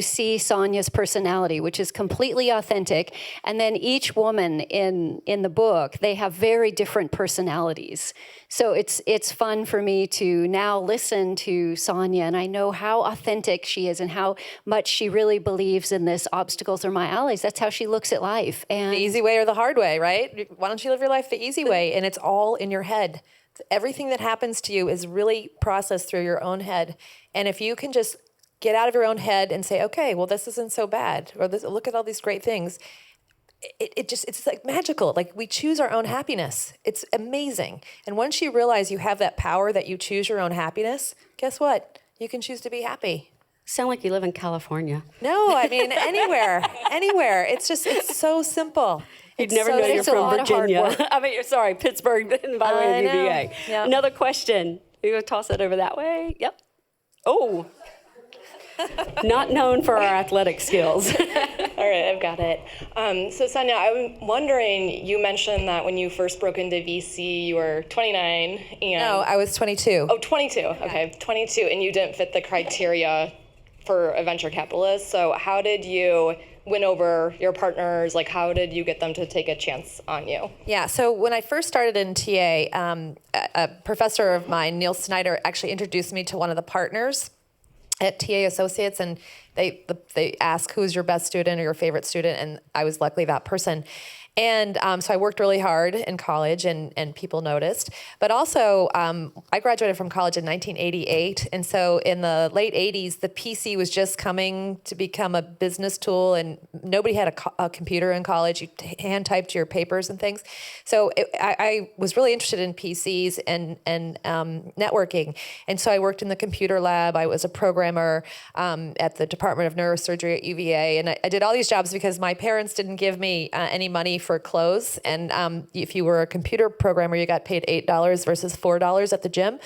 see Sonja's personality, which is completely authentic, and then each woman in the book, they have very different personalities. So it's fun for me to now listen to Sonja, and I know how authentic she is and how much she really believes in this. Obstacles are my allies. That's how she looks at life. And The easy way or the hard way, right? Why don't you live your life the easy way? And it's all in your head. Everything that happens to you is really processed through your own head. And if you can just get out of your own head and say, okay, well, this isn't so bad, or look at all these great things, it's like magical. Like, we choose our own happiness. It's amazing. And once you realize you have that power, that you choose your own happiness, guess what? You can choose to be happy. Sound like you live in California. No, I mean, anywhere. It's so simple. You'd never know you're from Virginia. Sorry, Pittsburgh, and by the way, UVA. Yep. Another question. You going to toss it over that way? Yep. Oh. Not known for our athletic skills. All right, I've got it. So Sonja, I'm wondering, you mentioned that when you first broke into VC, you were 29 and... No, I was 22. Oh, 22. Okay, 22, and you didn't fit the criteria for a venture capitalist. So how did you win over your partners? Like, how did you get them to take a chance on you? Yeah, so when I first started in TA, a professor of mine, Neil Snyder, actually introduced me to one of the partners at TA Associates, and they ask, who's your best student or your favorite student, and I was luckily that person. And so I worked really hard in college, and people noticed. But also, I graduated from college in 1988, and so in the late 80s, the PC was just coming to become a business tool, and nobody had a computer in college. You hand-typed your papers and things. So I was really interested in PCs and networking, and so I worked in the computer lab. I was a programmer at the Department of Neurosurgery at UVA, and I did all these jobs because my parents didn't give me any money for clothes. And if you were a computer programmer, you got paid $8 versus $4 at the gym.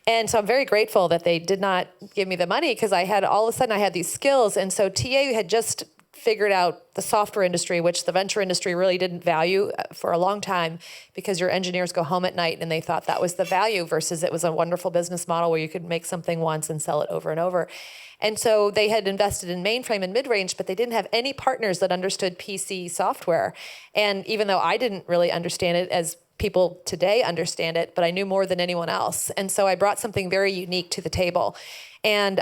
And so I'm very grateful that they did not give me the money, because all of a sudden I had these skills. And so TA had just figured out the software industry, which the venture industry really didn't value for a long time, because your engineers go home at night, and they thought that was the value, versus it was a wonderful business model where you could make something once and sell it over and over. And so they had invested in mainframe and mid-range, but they didn't have any partners that understood PC software. And even though I didn't really understand it as people today understand it, but I knew more than anyone else. And so I brought something very unique to the table. And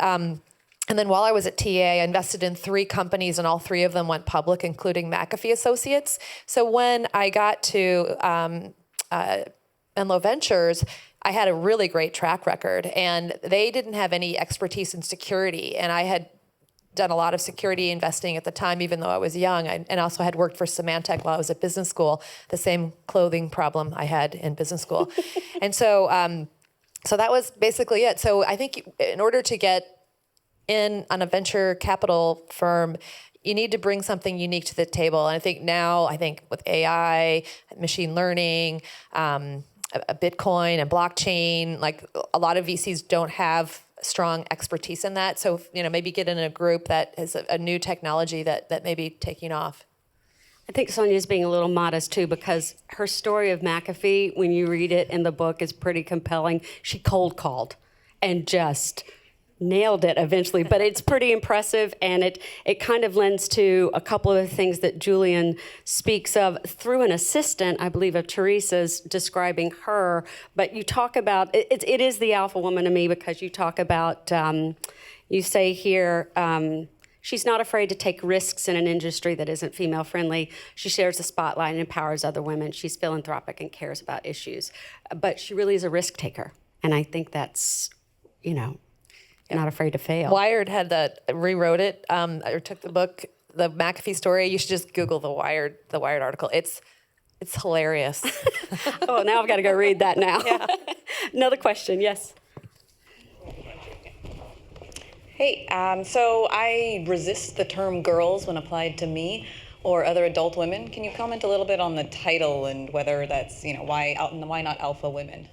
then while I was at TA, I invested in 3 companies, and all 3 of them went public, including McAfee Associates. So when I got to Menlo Ventures, I had a really great track record, and they didn't have any expertise in security. And I had done a lot of security investing at the time, even though I was young, and also had worked for Symantec while I was at business school, the same clothing problem I had in business school. And so that was basically it. So I think in order to get in on a venture capital firm, you need to bring something unique to the table. And I think with AI, machine learning, a Bitcoin and blockchain, like a lot of VCs don't have strong expertise in that. So, maybe get in a group that has a new technology that may be taking off. I think Sonja's being a little modest too, because her story of McAfee, when you read it in the book, is pretty compelling. She cold called and just nailed it eventually, but it's pretty impressive, and it kind of lends to a couple of things that Julian speaks of through an assistant, I believe, of Teresa's describing her. But you talk about, it is the alpha woman to me, because you talk about, you say here, she's not afraid to take risks in an industry that isn't female friendly. She shares the spotlight and empowers other women. She's philanthropic and cares about issues, but she really is a risk taker. And I think that's, not afraid to fail. Wired had rewrote it, or took the book, the McAfee story. You should just Google the Wired article. It's hilarious. Oh, now I've got to go read that now. Yeah. Another question, yes. Hey, so I resist the term girls when applied to me or other adult women. Can you comment a little bit on the title and whether that's, why not alpha women?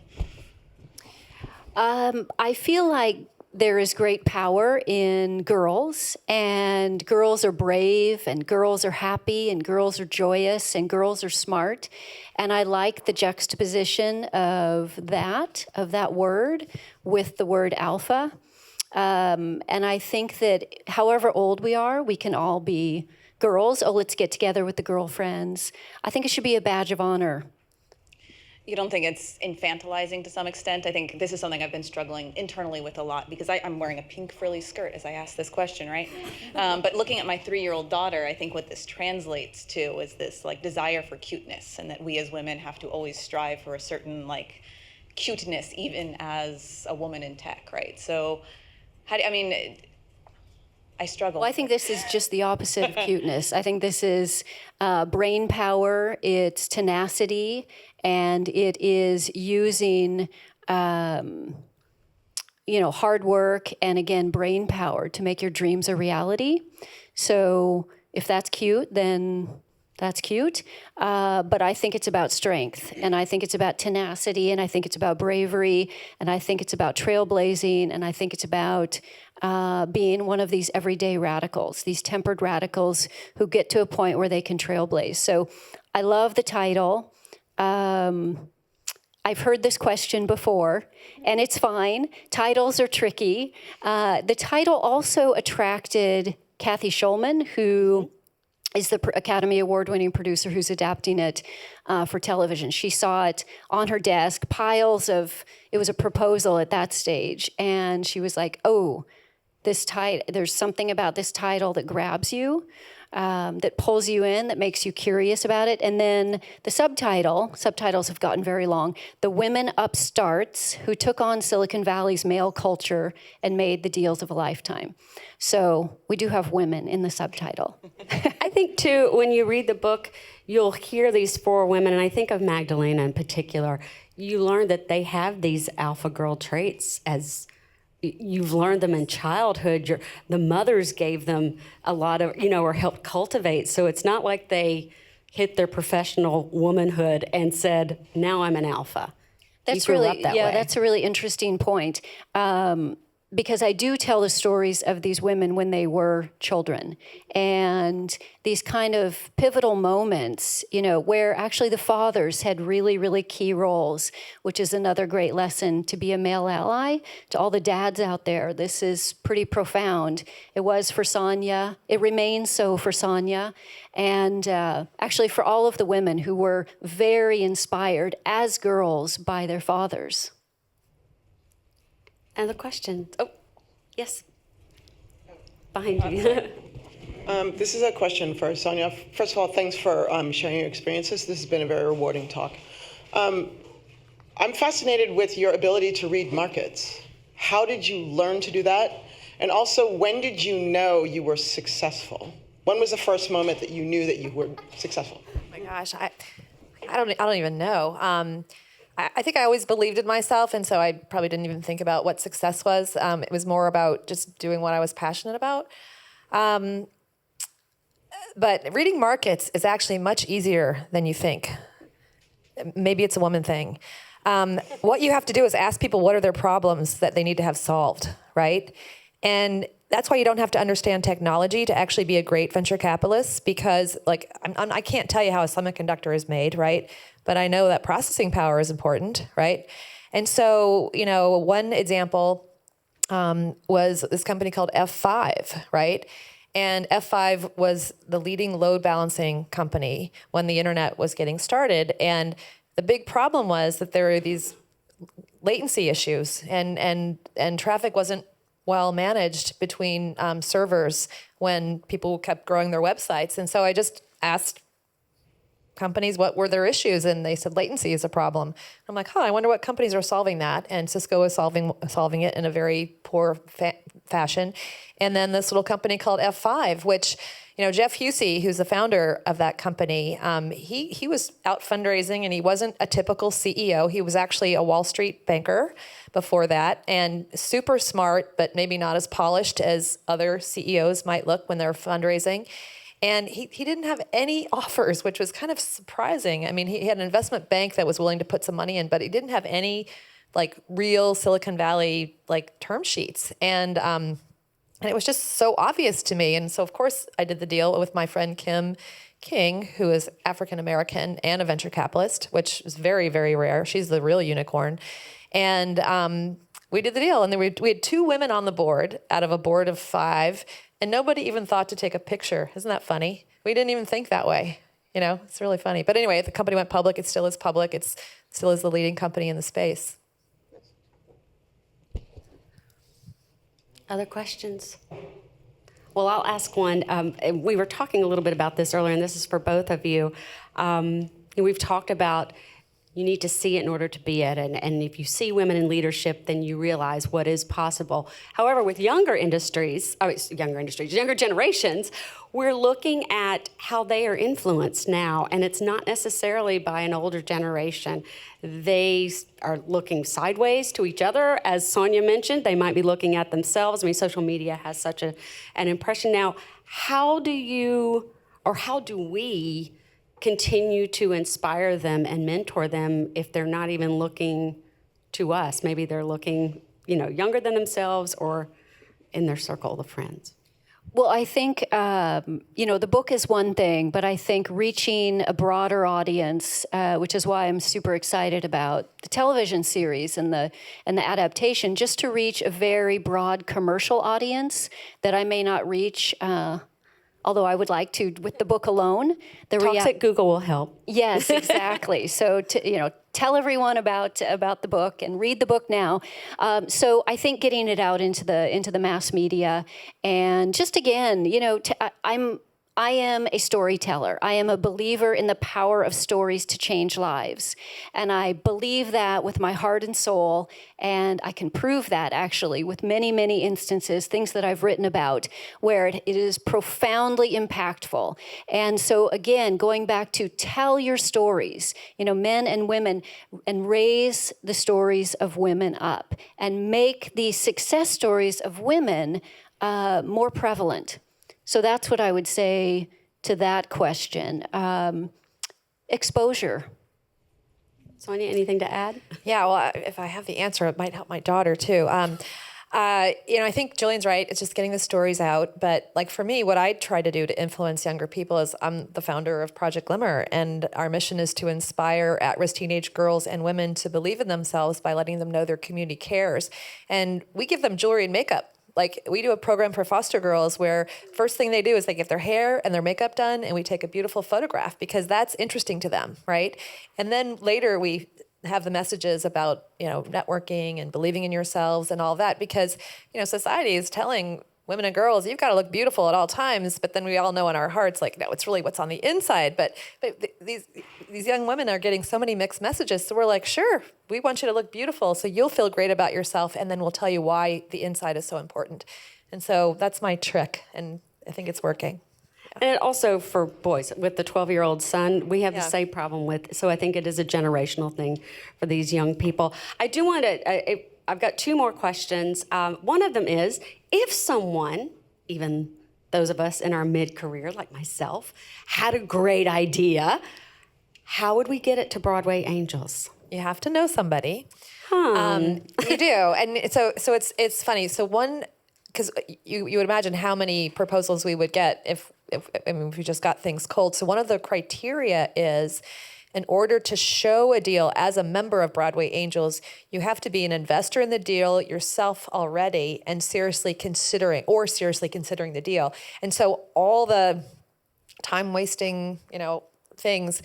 I feel like there is great power in girls, and girls are brave, and girls are happy, and girls are joyous, and girls are smart. And I like the juxtaposition of that word with the word alpha. And I think that however old we are, we can all be girls. Oh, let's get together with the girlfriends. I think it should be a badge of honor. You don't think it's infantilizing to some extent? I think this is something I've been struggling internally with a lot, because I'm wearing a pink frilly skirt as I ask this question, right? But looking at my 3-year-old daughter, I think what this translates to is this desire for cuteness, and that we as women have to always strive for a certain cuteness, even as a woman in tech, right? So, I struggle. Well, I think this is just the opposite of cuteness. I think this is brain power, it's tenacity, and it is using, hard work and, again, brain power to make your dreams a reality. So if that's cute, then that's cute. But I think it's about strength, and I think it's about tenacity, and I think it's about bravery, and I think it's about trailblazing, and I think it's about being one of these everyday radicals, these tempered radicals who get to a point where they can trailblaze. So I love the title. I've heard this question before, and it's fine. Titles are tricky. The title also attracted Kathy Schulman, who is the Academy Award-winning producer who's adapting it for television. She saw it on her desk, it was a proposal at that stage, and she was like, oh, there's something about this title that grabs you, that pulls you in, that makes you curious about it. And then the subtitles have gotten very long, The Women Upstarts Who Took on Silicon Valley's Male Culture and Made the Deals of a Lifetime. So we do have women in the subtitle. I think, too, when you read the book, you'll hear these 4 women, and I think of Magdalena in particular. You learn that they have these alpha girl traits as you've learned them in childhood. The mothers gave them a lot of, or helped cultivate. So it's not like they hit their professional womanhood and said, now I'm an alpha. That's really, that's a really interesting point. Because I do tell the stories of these women when they were children, and these kind of pivotal moments, where actually the fathers had really, really key roles, which is another great lesson to be a male ally. To all the dads out there, this is pretty profound. It was for Sonja. It remains so for Sonja. And actually for all of the women who were very inspired as girls by their fathers. Other questions? Oh, yes. Behind you. This is a question for Sonja. First of all, thanks for sharing your experiences. This has been a very rewarding talk. I'm fascinated with your ability to read markets. How did you learn to do that? And also, when did you know you were successful? When was the first moment that you knew that you were successful? Oh my gosh, I don't even know. I think I always believed in myself, and so I probably didn't even think about what success was. It was more about just doing what I was passionate about. But reading markets is actually much easier than you think. Maybe it's a woman thing. What you have to do is ask people what are their problems that they need to have solved, right? And that's why you don't have to understand technology to actually be a great venture capitalist, because like I can't tell you how a semiconductor is made, right? But I know that processing power is important, right? And so, one example was this company called F5, right? And F5 was the leading load balancing company when the internet was getting started. And the big problem was that there were these latency issues, and traffic wasn't well managed between servers when people kept growing their websites. And so I just asked companies what were their issues, and they said latency is a problem. I'm like, I wonder what companies are solving that. And Cisco is solving it in a very poor fashion. And then this little company called F5, which, Jeff Husey, who's the founder of that company, he was out fundraising, and he wasn't a typical CEO. He was actually a Wall Street banker before that, and super smart, but maybe not as polished as other CEOs might look when they're fundraising. And he didn't have any offers, which was kind of surprising. I mean, he had an investment bank that was willing to put some money in, but he didn't have any real Silicon Valley term sheets. And it was just so obvious to me. And so, of course, I did the deal with my friend Kim King, who is African American and a venture capitalist, which is very, very rare. She's the real unicorn. And we did the deal. And then we had 2 women on the board out of a board of 5. And nobody even thought to take a picture. Isn't that funny? We didn't even think that way. It's really funny. But anyway, the company went public. It still is public. It still is the leading company in the space. Other questions? Well, I'll ask one. We were talking a little bit about this earlier, and this is for both of you. We've talked about you need to see it in order to be it. And if you see women in leadership, then you realize what is possible. However, with younger generations, we're looking at how they are influenced now. And it's not necessarily by an older generation. They are looking sideways to each other. As Sonja mentioned, they might be looking at themselves. I mean, social media has such an impression now. How do we continue to inspire them and mentor them if they're not even looking to us? Maybe they're looking, younger than themselves or in their circle of friends. Well, I think, the book is one thing, but I think reaching a broader audience, which is why I'm super excited about the television series and the adaptation, just to reach a very broad commercial audience that I may not reach, although I would like to with the book alone. Talks at Google will help. Yes, exactly. So tell everyone about the book and read the book now. So I think getting it out into the mass media, and just again, I am a storyteller. I am a believer in the power of stories to change lives. And I believe that with my heart and soul. And I can prove that actually with many, many instances, things that I've written about where it is profoundly impactful. And so again, going back to tell your stories, men and women, and raise the stories of women up and make the success stories of women more prevalent. So that's what I would say to that question. Exposure. Sonja, anything to add? Yeah, well, if I have the answer, it might help my daughter too. I think Julian's right. It's just getting the stories out. But for me, what I try to do to influence younger people is I'm the founder of Project Glimmer, and our mission is to inspire at-risk teenage girls and women to believe in themselves by letting them know their community cares. And we give them jewelry and makeup. We do a program for foster girls where first thing they do is they get their hair and their makeup done, and we take a beautiful photograph because that's interesting to them, right? And then later we have the messages about, networking and believing in yourselves and all that because, society is telling women and girls, you've got to look beautiful at all times. But then we all know in our hearts, no, it's really what's on the inside. But these young women are getting so many mixed messages. So we're like, sure, we want you to look beautiful so you'll feel great about yourself. And then we'll tell you why the inside is so important. And so that's my trick. And I think it's working. And it also for boys, with the 12-year-old son, we have the Yeah. same problem with, so I think it is a generational thing for these young people. I do want to, I've got two more questions. One of them is, if someone, even those of us in our mid-career, like myself, had a great idea, how would we get it to Broadway Angels? You have to know somebody. You do, and so it's funny. So one, because you would imagine how many proposals we would get if we just got things cold. So one of the criteria is, in order to show a deal as a member of Broadway Angels, you have to be an investor in the deal yourself already and seriously considering the deal. And so all the time wasting, things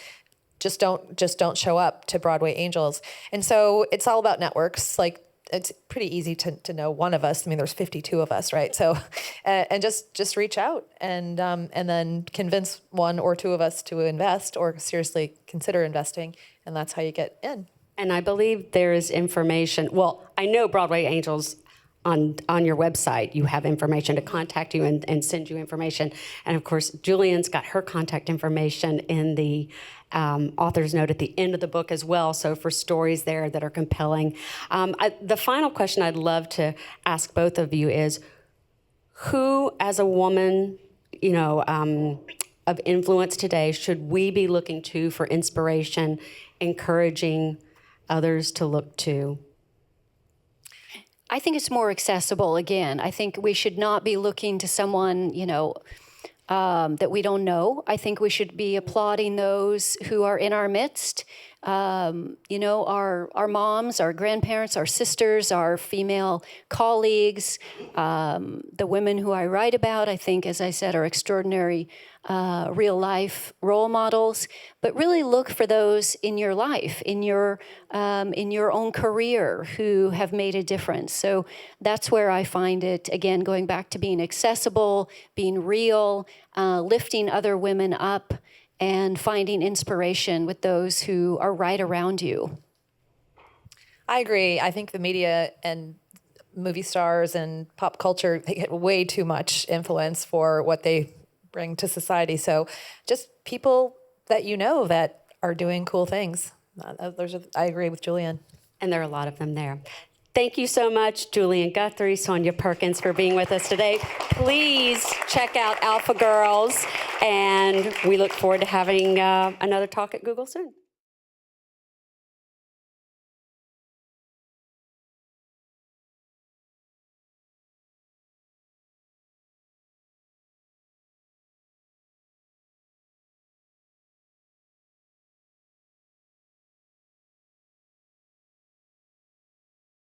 just don't show up to Broadway Angels. And so it's all about networks. Like, it's pretty easy to know one of us. I mean, there's 52 of us, right? So, and just reach out and then convince one or two of us to invest or seriously consider investing, and that's how you get in. And I believe there is information. Well, I know Broadway Angels on your website, you have information to contact you and send you information. And of course, Julian's got her contact information in the author's note at the end of the book as well. So for stories there that are compelling. The final question I'd love to ask both of you is, who, as a woman, of influence today, should we be looking to for inspiration, encouraging others to look to? I think it's more accessible. Again, I think we should not be looking to someone, that we don't know. I think we should be applauding those who are in our midst. Our moms, our grandparents, our sisters, our female colleagues, the women who I write about, I think, as I said, are extraordinary real-life role models. But really look for those in your life, in your own career, who have made a difference. So that's where I find it, again, going back to being accessible, being real, lifting other women up, and finding inspiration with those who are right around you. I agree. I think the media and movie stars and pop culture, they get way too much influence for what they bring to society. So just people that that are doing cool things. I agree with Julian. And there are a lot of them there. Thank you so much, Julian Guthrie, Sonja Perkins, for being with us today. Please check out Alpha Girls, and we look forward to having another talk at Google soon.